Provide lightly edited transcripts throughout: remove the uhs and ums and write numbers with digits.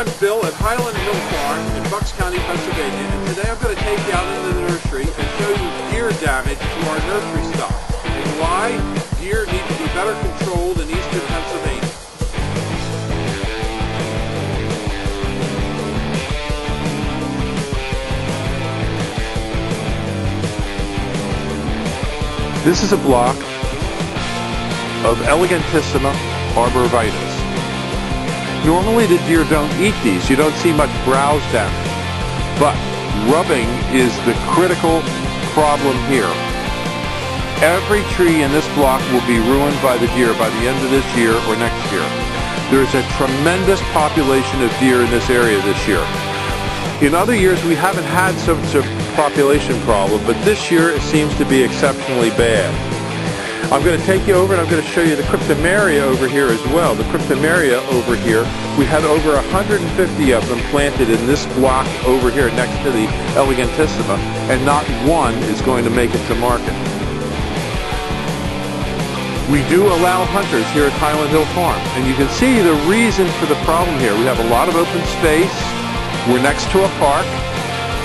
I'm Phil at Highland Hill Farm in Bucks County, Pennsylvania, and today I'm going to take you out into the nursery and show you deer damage to our nursery stock and why deer need to be better controlled in eastern Pennsylvania. This is a block of Elegantissima arborvitae. Normally the deer don't eat these. You don't see much browse damage. But rubbing is the critical problem here. Every tree in this block will be ruined by the deer by the end of this year or next year. There's a tremendous population of deer in this area this year. In other years we haven't had such a population problem, but this year it seems to be exceptionally bad. I'm going to take you over and I'm going to show you the cryptomeria over here as well. The cryptomeria over here, we had over 150 of them planted in this block over here next to the Elegantissima, and not one is going to make it to market. We do allow hunters here at Highland Hill Farm, and you can see the reason for the problem here. We have a lot of open space, we're next to a park,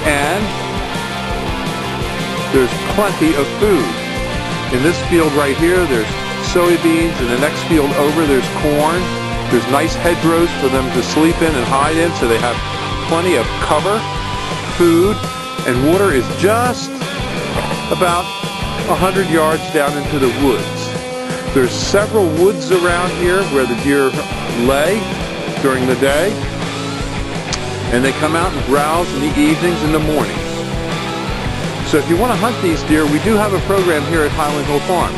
and there's plenty of food. In this field right here, there's soybeans. In the next field over, there's corn. There's nice hedgerows for them to sleep in and hide in, so they have plenty of cover, food, and water is just about 100 yards down into the woods. There's several woods around here where the deer lay during the day, and they come out and browse in the evenings and the mornings. So if you want to hunt these deer, we do have a program here at Highland Hill Farm.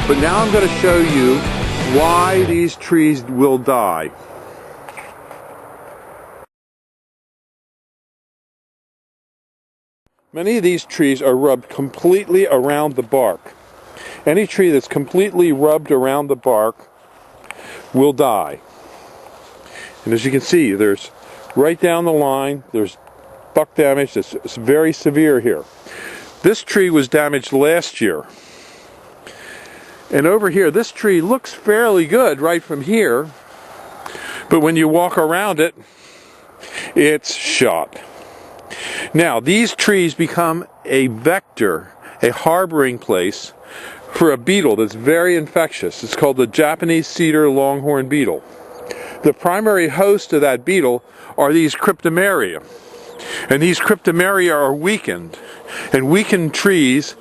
But now I'm going to show you why these trees will die. Many of these trees are rubbed completely around the bark. Any tree that's completely rubbed around the bark will die. And as you can see, there's right down the line, there's buck damage that's very severe here. This tree was damaged last year. And over here, this tree looks fairly good right from here. But when you walk around it, it's shot. Now, these trees become a vector, a harboring place for a beetle that's very infectious. It's called the Japanese cedar longhorn beetle. The primary host of that beetle are these cryptomeria. And these cryptomeria are weakened. And weakened trees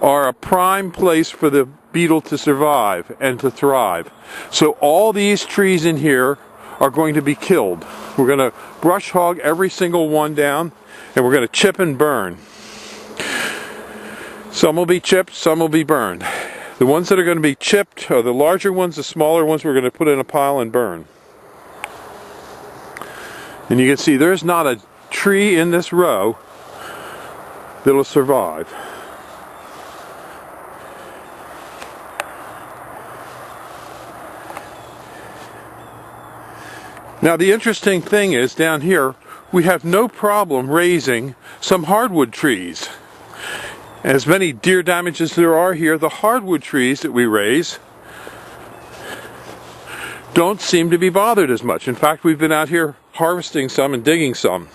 are a prime place for the beetle to survive and to thrive. So all these trees in here are going to be killed. We're going to brush hog every single one down, and we're going to chip and burn. Some will be chipped, some will be burned. The ones that are going to be chipped are the larger ones, the smaller ones we're going to put in a pile and burn. And you can see there's not a tree in this row that'll survive. Now the interesting thing is down here we have no problem raising some hardwood trees. As many deer damage as there are here, the hardwood trees that we raise don't seem to be bothered as much. In fact, we've been out here harvesting some and digging some.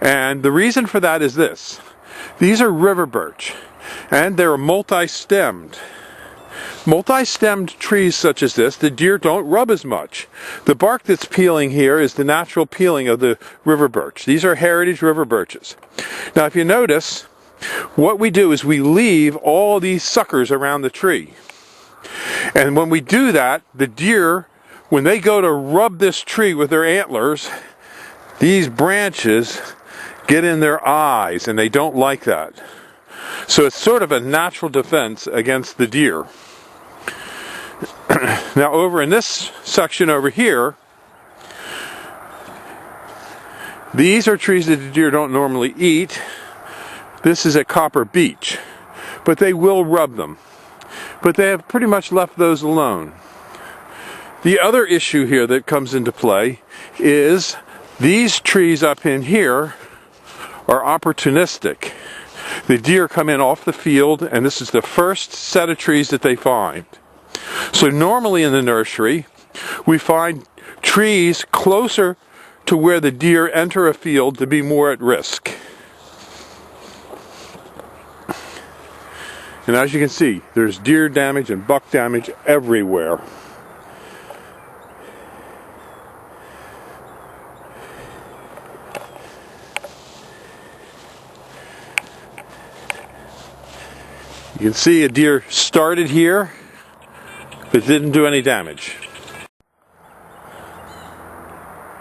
And the reason for that is this. These are river birch, and they're multi-stemmed. Multi-stemmed trees such as this, the deer don't rub as much. The bark that's peeling here is the natural peeling of the river birch. These are heritage river birches. Now if you notice, what we do is we leave all these suckers around the tree. And when we do that, the deer, when they go to rub this tree with their antlers, these branches get in their eyes, and they don't like that. So it's sort of a natural defense against the deer. Now over in this section over here, these are trees that the deer don't normally eat. This is a copper beech, but they will rub them. But they have pretty much left those alone. The other issue here that comes into play is these trees up in here are opportunistic. The deer come in off the field, and this is the first set of trees that they find. So normally in the nursery, we find trees closer to where the deer enter a field to be more at risk. And as you can see, there's deer damage and buck damage everywhere. You can see a deer started here, but didn't do any damage.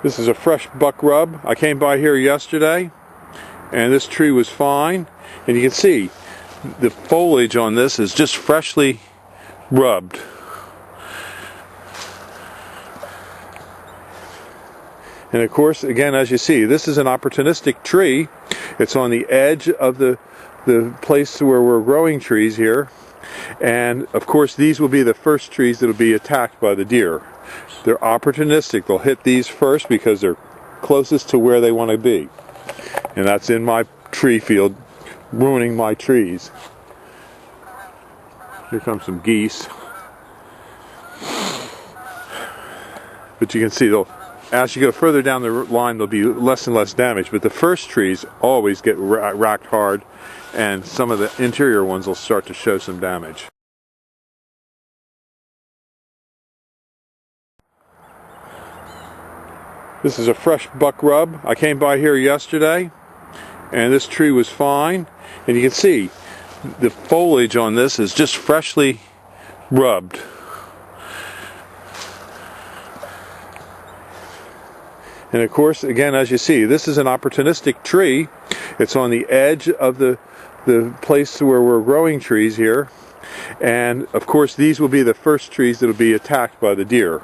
This is a fresh buck rub. I came by here yesterday, and this tree was fine. And you can see the foliage on this is just freshly rubbed. And of course, again, as you see, this is an opportunistic tree. It's on the edge of the place where we're growing trees here. And of course, these will be the first trees that will be attacked by the deer. They're opportunistic. They'll hit these first because they're closest to where they want to be. And that's in my tree field, ruining my trees. Here come some geese. But you can see, as you go further down the line, there'll be less and less damage. But the first trees always get racked hard, and some of the interior ones will start to show some damage. This is a fresh buck rub. I came by here yesterday, and this tree was fine. And you can see the foliage on this is just freshly rubbed. And of course, again, as you see, this is an opportunistic tree. It's on the edge of the place where we're growing trees here. And of course, these will be the first trees that will be attacked by the deer.